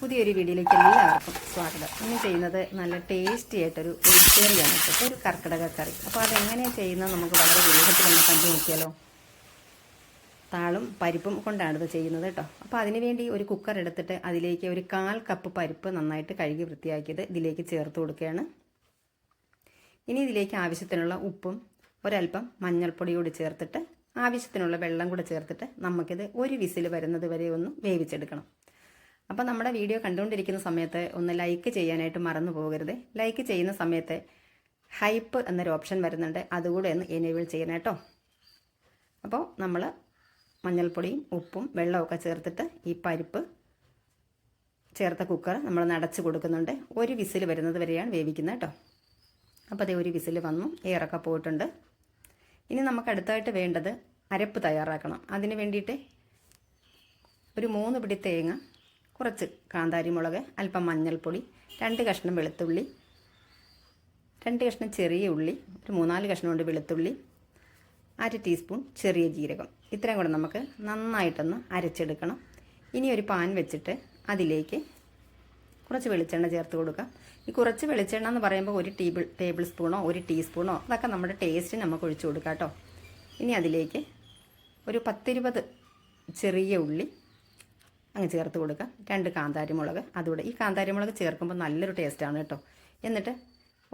പുതിയൊരു വീഡിയോയിലേക്ക് എല്ലാവർക്കും സ്വാഗതം. ഇന്ന് ചെയ്യുന്നത് നല്ല ടേസ്റ്റി ആയിട്ടൊരു ഉപ്പേരിയാണ് കേട്ടോ, ഒരു കർക്കിടക കറി. അപ്പോൾ അതെങ്ങനെയാണ് ചെയ്യുന്നത് നമുക്ക് വളരെ വേഗത്തിലൊന്ന് കണ്ടു നോക്കിയാലോ. താളും പരിപ്പും കൊണ്ടാണ് ഇത് ചെയ്യുന്നത് കേട്ടോ. അപ്പോൾ അതിനുവേണ്ടി ഒരു കുക്കർ എടുത്തിട്ട് അതിലേക്ക് ഒരു 1/4 കപ്പ് പരിപ്പ് നന്നായിട്ട് കഴുകി വൃത്തിയാക്കിയത് ഇതിലേക്ക് ചേർത്ത് കൊടുക്കുകയാണ്. ഇനി ഇതിലേക്ക് ആവശ്യത്തിനുള്ള ഉപ്പും ഒരല്പം മഞ്ഞൾപ്പൊടി കൂടി ചേർത്തിട്ട് ആവശ്യത്തിനുള്ള വെള്ളം കൂടെ ചേർത്തിട്ട് നമുക്കിത് ഒരു വിസിൽ വരുന്നത് വരെ ഒന്ന് വേവിച്ചെടുക്കണം. അപ്പോൾ നമ്മുടെ വീഡിയോ കണ്ടുകൊണ്ടിരിക്കുന്ന സമയത്ത് ഒന്ന് ലൈക്ക് ചെയ്യാനായിട്ട് മറന്നു പോകരുത്. ലൈക്ക് ചെയ്യുന്ന സമയത്ത് ഹൈപ്പ് എന്നൊരു ഓപ്ഷൻ വരുന്നുണ്ട്, അതുകൂടെ ഒന്ന് എനേബിൾ ചെയ്യണം കേട്ടോ. അപ്പോൾ നമ്മൾ മഞ്ഞൾപ്പൊടിയും ഉപ്പും വെള്ളമൊക്കെ ചേർത്തിട്ട് ഈ പരിപ്പ് ചേർത്ത കുക്കർ നമ്മൾ നടച്ച് കൊടുക്കുന്നുണ്ട്. ഒരു വിസിൽ വരുന്നത് വരെയാണ് വേവിക്കുന്നത് കേട്ടോ. അപ്പോൾ അതേ ഒരു വിസിൽ വന്നു, എയറൊക്കെ പോയിട്ടുണ്ട്. ഇനി നമുക്ക് അടുത്തായിട്ട് വേണ്ടത് അരപ്പ് തയ്യാറാക്കണം. അതിന് വേണ്ടിയിട്ട് ഒരു 3 പിടി തേങ്ങ, കുറച്ച് കാന്താരി മുളക്, അല്പം മഞ്ഞൾപ്പൊടി, 2 കഷ്ണം വെളുത്തുള്ളി, 2 കഷ്ണം ചെറിയ ഉള്ളി, ഒരു 3-4 കഷ്ണം കൊണ്ട് വെളുത്തുള്ളി, 1/2 ടീസ്പൂൺ ചെറിയ ജീരകം, ഇത്രയും കൂടെ നമുക്ക് നന്നായിട്ടൊന്ന് അരച്ചെടുക്കണം. ഇനി ഒരു പാൻ വെച്ചിട്ട് അതിലേക്ക് കുറച്ച് വെളിച്ചെണ്ണ ചേർത്ത് കൊടുക്കാം. ഈ കുറച്ച് വെളിച്ചെണ്ണ എന്ന് പറയുമ്പോൾ ഒരു ടേബിൾ സ്പൂണോ 1 ടീസ്പൂണോ അതൊക്കെ നമ്മുടെ ടേസ്റ്റിന് നമുക്ക് ഒഴിച്ചു കൊടുക്കാം കേട്ടോ. ഇനി അതിലേക്ക് ഒരു 10-20 ചെറിയ ഉള്ളി അങ്ങ് ചേർത്ത് കൊടുക്കാം. 2 കാന്താരി മുളക് അതുകൂടെ. ഈ കാന്താരി മുളക് ചേർക്കുമ്പോൾ നല്ലൊരു ടേസ്റ്റാണ് കേട്ടോ. എന്നിട്ട്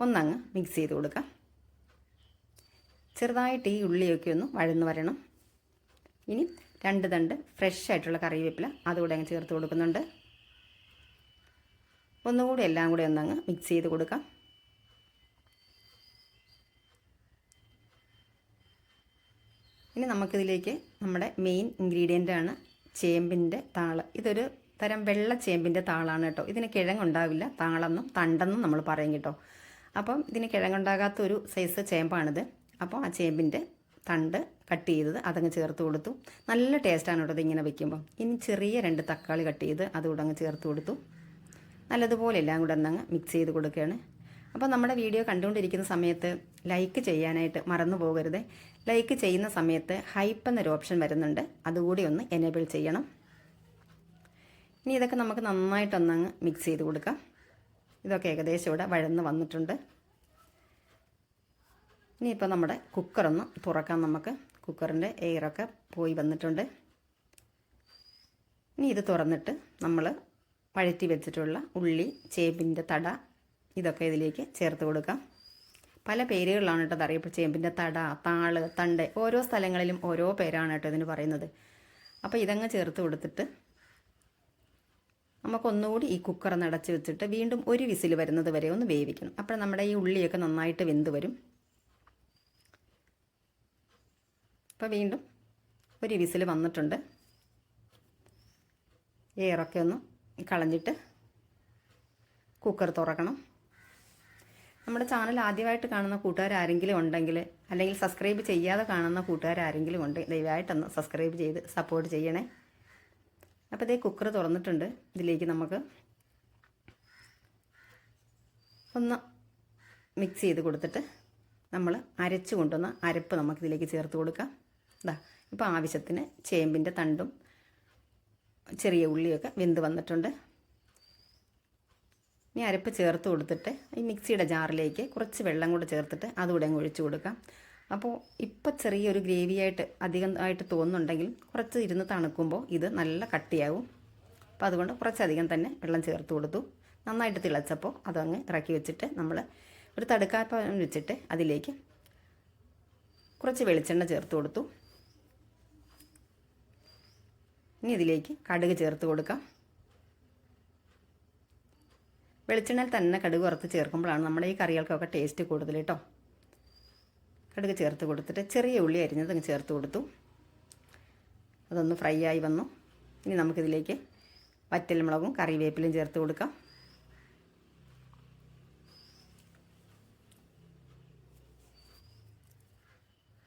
ഒന്നങ്ങ് മിക്സ് ചെയ്ത് കൊടുക്കാം. ചെറുതായിട്ട് ഈ ഉള്ളിയൊക്കെ ഒന്ന് വഴന്ന് വരണം. ഇനി 2 തണ്ട് ഫ്രഷ് ആയിട്ടുള്ള കറിവേപ്പില അതുകൂടെ അങ്ങ് ചേർത്ത് കൊടുക്കുന്നുണ്ട്. ഒന്നുകൂടി എല്ലാം കൂടെ ഒന്നങ്ങ് മിക്സ് ചെയ്ത് കൊടുക്കാം. ഇനി നമുക്കിതിലേക്ക് നമ്മുടെ മെയിൻ ഇൻഗ്രീഡിയൻ്റാണ് ചേമ്പിൻ്റെ താള്. ഇതൊരു തരം വെള്ള ചേമ്പിൻ്റെ താളാണ് കേട്ടോ. ഇതിന് കിഴങ്ങുണ്ടാവില്ല, താളെന്നും തണ്ടെന്നും നമ്മൾ പറയും കേട്ടോ. അപ്പം ഇതിന് കിഴങ്ങുണ്ടാകാത്ത ഒരു സൈസ് ചേമ്പാണിത്. അപ്പോൾ ആ ചേമ്പിൻ്റെ തണ്ട് കട്ട് ചെയ്തത് അതങ്ങ് ചേർത്ത് കൊടുത്തു. നല്ല ടേസ്റ്റാണ് കേട്ടോ ഇതിങ്ങനെ വെക്കുമ്പം. ഇനി ചെറിയ 2 തക്കാളി കട്ട് ചെയ്ത് അതുകൂടെ അങ്ങ് ചേർത്ത് കൊടുത്തു. നല്ലതുപോലെ എല്ലാം കൂടെ ഒന്നങ്ങ് മിക്സ് ചെയ്ത് കൊടുക്കുകയാണ്. അപ്പോൾ നമ്മുടെ വീഡിയോ കണ്ടുകൊണ്ടിരിക്കുന്ന സമയത്ത് ലൈക്ക് ചെയ്യാനായിട്ട് മറന്നു പോകരുത്. ലൈക്ക് ചെയ്യുന്ന സമയത്ത് ഹൈപ്പ് എന്നൊരു ഓപ്ഷൻ വരുന്നുണ്ട്, അതുകൂടി ഒന്ന് എനേബിൾ ചെയ്യണം. ഇനി ഇതൊക്കെ നമുക്ക് നന്നായിട്ടൊന്നങ്ങ് മിക്സ് ചെയ്ത് കൊടുക്കാം. ഇതൊക്കെ ഏകദേശം ഇവിടെ വഴന്ന് വന്നിട്ടുണ്ട്. ഇനിയിപ്പോൾ നമ്മുടെ കുക്കറൊന്ന് തുറക്കാം നമുക്ക്. കുക്കറിൻ്റെ എയറൊക്കെ പോയി വന്നിട്ടുണ്ട്. ഇനി ഇത് തുറന്നിട്ട് നമ്മൾ വഴറ്റി വെച്ചിട്ടുള്ള ഉള്ളി, ചേമ്പിൻ്റെ തട ഇതൊക്കെ ഇതിലേക്ക് ചേർത്ത് കൊടുക്കാം. പല പേരുകളിലാണ് കേട്ടോ അത് അറിയപ്പെടുന്നത്. ചേമ്പിൻ്റെ തട, താള്, തണ്ട്, ഓരോ സ്ഥലങ്ങളിലും ഓരോ പേരാണ് കേട്ടോ ഇതിന് പറയുന്നത്. അപ്പോൾ ഇതങ്ങ് ചേർത്ത് കൊടുത്തിട്ട് നമുക്കൊന്നുകൂടി ഈ കുക്കർ നടച്ച് വെച്ചിട്ട് വീണ്ടും ഒരു വിസിൽ വരുന്നത് വരെ ഒന്ന് വേവിക്കണം. അപ്പോൾ നമ്മുടെ ഈ ഉള്ളിയൊക്കെ നന്നായിട്ട് വെന്ത് വരും. അപ്പോൾ വീണ്ടും ഒരു വിസിൽ വന്നിട്ടുണ്ട്. എയറൊക്കെ ഒന്ന് കളഞ്ഞിട്ട് കുക്കർ തുറക്കണം. നമ്മുടെ ചാനൽ ആദ്യമായിട്ട് കാണുന്ന കൂട്ടുകാരാരെങ്കിലും ഉണ്ടെങ്കിൽ, അല്ലെങ്കിൽ സബ്സ്ക്രൈബ് ചെയ്യാതെ കാണുന്ന കൂട്ടുകാരാരെങ്കിലും ഉണ്ട്, ദയവായിട്ടൊന്ന് സബ്സ്ക്രൈബ് ചെയ്ത് സപ്പോർട്ട് ചെയ്യണേ. അപ്പോൾ ഇതേ കുക്കർ തുറന്നിട്ടുണ്ട്. ഇതിലേക്ക് നമുക്ക് ഒന്ന് മിക്സ് ചെയ്ത് കൊടുത്തിട്ട് നമ്മൾ അരച്ച് കൊണ്ടുവന്ന അരപ്പ് നമുക്കിതിലേക്ക് ചേർത്ത് കൊടുക്കാം. ഇതാ ഇപ്പോൾ ആവശ്യത്തിന് ചേമ്പിൻ്റെ തണ്ടും ചെറിയ ഉള്ളിയൊക്കെ വെന്ത് വന്നിട്ടുണ്ട്. ഇനി അരപ്പ് ചേർത്ത് കൊടുത്തിട്ട് ഈ മിക്സിയുടെ ജാറിലേക്ക് കുറച്ച് വെള്ളം കൂടെ ചേർത്തിട്ട് അതുകൂടെ അങ്ങ് ഒഴിച്ചു കൊടുക്കാം. അപ്പോൾ ഇപ്പോൾ ചെറിയൊരു ഗ്രേവിയായിട്ട് അധികം ആയിട്ട് തോന്നുന്നുണ്ടെങ്കിൽ കുറച്ച് ഇരുന്ന് തണുക്കുമ്പോൾ ഇത് നല്ല കട്ടിയാവും. അപ്പോൾ അതുകൊണ്ട് കുറച്ചധികം തന്നെ വെള്ളം ചേർത്ത് കൊടുത്തു. നന്നായിട്ട് തിളച്ചപ്പോൾ അതങ്ങ് ഇറക്കി വെച്ചിട്ട് നമ്മൾ ഒരു തടുക്കാപ്പാൻ വെച്ചിട്ട് അതിലേക്ക് കുറച്ച് വെളിച്ചെണ്ണ ചേർത്ത് കൊടുത്തു. ഇനി ഇതിലേക്ക് കടുക് ചേർത്ത് കൊടുക്കാം. വെളിച്ചെണ്ണയിൽ തന്നെ കടുക് വറുത്ത് ചേർക്കുമ്പോഴാണ് നമ്മുടെ ഈ കറികൾക്കൊക്കെ ടേസ്റ്റ് കൂടുതൽ കേട്ടോ. കടുക് ചേർത്ത് കൊടുത്തിട്ട് ചെറിയ ഉള്ളി അരിഞ്ഞത് അങ്ങ് ചേർത്ത് കൊടുത്തു. അതൊന്ന് ഫ്രൈ ആയി വന്നു. ഇനി നമുക്കിതിലേക്ക് വറ്റൽമുളകും കറിവേപ്പിലയും ചേർത്ത് കൊടുക്കാം.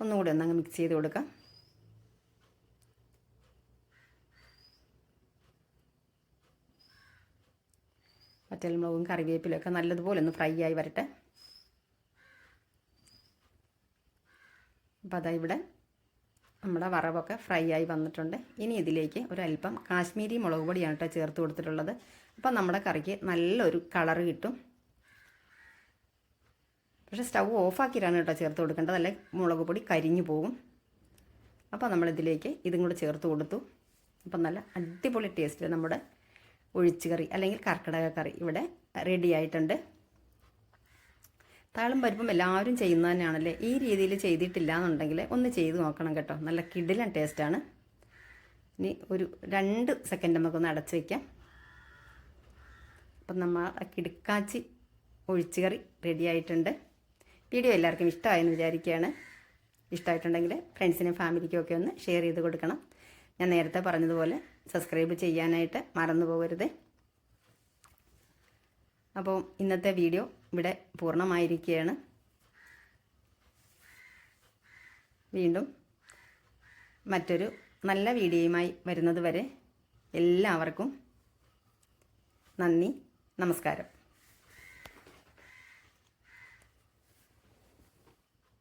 ഒന്നുകൂടി ഒന്നങ്ങ് മിക്സ് ചെയ്ത് കൊടുക്കാം. വറ്റൽമുളകും കറിവേപ്പിലൊക്കെ നല്ലതുപോലെ ഒന്ന് ഫ്രൈ ആയി വരട്ടെ. അപ്പോൾ അതാ ഇവിടെ നമ്മുടെ വറവൊക്കെ ഫ്രൈ ആയി വന്നിട്ടുണ്ട്. ഇനി ഇതിലേക്ക് ഒരല്പം കാശ്മീരി മുളക് പൊടിയാണ് കേട്ടോ ചേർത്ത് കൊടുത്തിട്ടുള്ളത്. അപ്പം നമ്മുടെ കറിക്ക് നല്ലൊരു കളറ് കിട്ടും. പക്ഷേ സ്റ്റൗ ഓഫാക്കിയിട്ടാണ് കേട്ടോ ചേർത്ത് കൊടുക്കേണ്ടത്, അല്ലെ മുളക് പൊടി കരിഞ്ഞു പോകും. അപ്പോൾ നമ്മളിതിലേക്ക് ഇതും കൂടെ ചേർത്ത് കൊടുത്തു. അപ്പം നല്ല അടിപൊളി ടേസ്റ്റ് നമ്മുടെ ഒഴിച്ച് കറി അല്ലെങ്കിൽ കർക്കിടക കറി ഇവിടെ റെഡി ആയിട്ടുണ്ട്. താളും പരിപ്പും എല്ലാവരും ചെയ്യുന്നത് തന്നെയാണല്ലേ. ഈ രീതിയിൽ ചെയ്തിട്ടില്ല എന്നുണ്ടെങ്കിൽ ഒന്ന് ചെയ്ത് നോക്കണം കേട്ടോ, നല്ല കിടിലൻ ടേസ്റ്റാണ്. ഇനി ഒരു 2 സെക്കൻഡ് നമുക്കൊന്ന് അടച്ച് വയ്ക്കാം. അപ്പം നമ്മൾ കിടുക്കാച്ചി ഒഴിച്ച് കറി റെഡി ആയിട്ടുണ്ട്. വീഡിയോ എല്ലാവർക്കും ഇഷ്ടമായെന്ന് വിചാരിക്കുകയാണ്. ഇഷ്ടമായിട്ടുണ്ടെങ്കിൽ ഫ്രണ്ട്സിനും ഫാമിലിക്കും ഒക്കെ ഒന്ന് ഷെയർ ചെയ്ത് കൊടുക്കണം. ഞാൻ നേരത്തെ പറഞ്ഞതുപോലെ സബ്സ്ക്രൈബ് ചെയ്യാനായിട്ട് മറന്നു പോകരുത്. അപ്പോൾ ഇന്നത്തെ വീഡിയോ ഇവിടെ പൂർണ്ണമായിരിക്കുകയാണ്. വീണ്ടും മറ്റൊരു നല്ല വീഡിയോയുമായി വരുന്നത് വരെ എല്ലാവർക്കും നന്ദി, നമസ്കാരം.